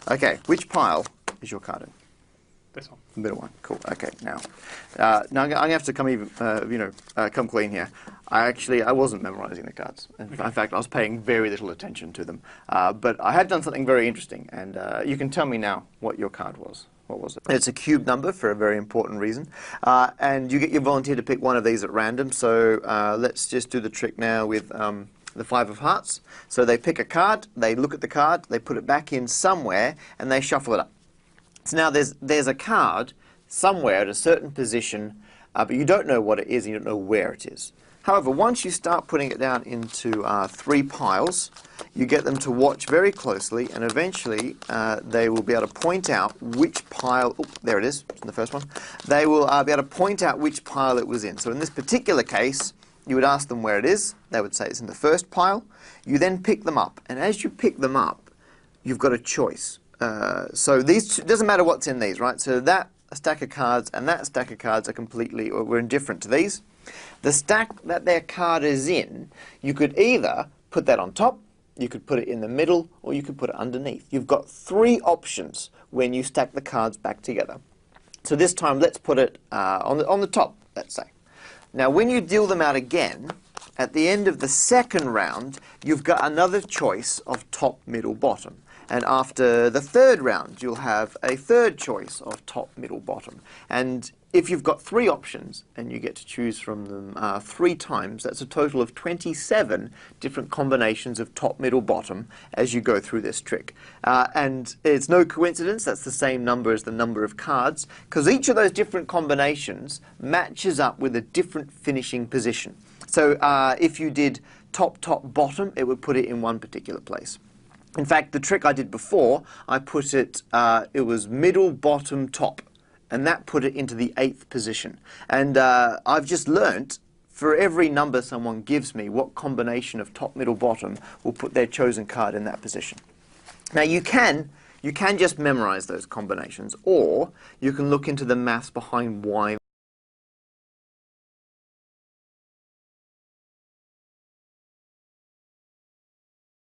Okay, which pile is your card in? This one. The middle one. Cool. Okay. Now I'm gonna have to come clean here. I wasn't memorizing the cards. In fact, I was paying very little attention to them. But I have done something very interesting, and you can tell me now what your card was. What was it? It's a cube number for a very important reason, and you get your volunteer to pick one of these at random. So let's just do the trick now with the 5 of hearts. So they pick a card, they look at the card, they put it back in somewhere, and they shuffle it up. So now there's a card somewhere at a certain position, but you don't know what it is and you don't know where it is. However, once you start putting it down into 3 piles, you get them to watch very closely, and eventually they will be able to point out which pile, there it is, it's in the first one. They will be able to point out which pile it was in. So in this particular case, you would ask them where it is. They would say it's in the first pile. You then pick them up, and as you pick them up, you've got a choice. So these, it doesn't matter what's in these, right? So that stack of cards and that stack of cards are completely, or we're indifferent to these. The stack that their card is in, you could either put that on top, you could put it in the middle, or you could put it underneath. You've got 3 options when you stack the cards back together. So this time, let's put it on the top, let's say. Now, when you deal them out again, at the end of the second round, you've got another choice of top, middle, bottom. And after the third round, you'll have a third choice of top, middle, bottom. And if you've got 3 options and you get to choose from them 3 times, that's a total of 27 different combinations of top, middle, bottom as you go through this trick. And it's no coincidence that's the same number as the number of cards, because each of those different combinations matches up with a different finishing position. So if you did top, top, bottom, it would put it in one particular place. In fact, the trick I did before, I put it, it was middle, bottom, top, and that put it into the 8th position. And I've just learnt, for every number someone gives me, what combination of top, middle, bottom will put their chosen card in that position. Now you can just memorize those combinations, or you can look into the maths behind why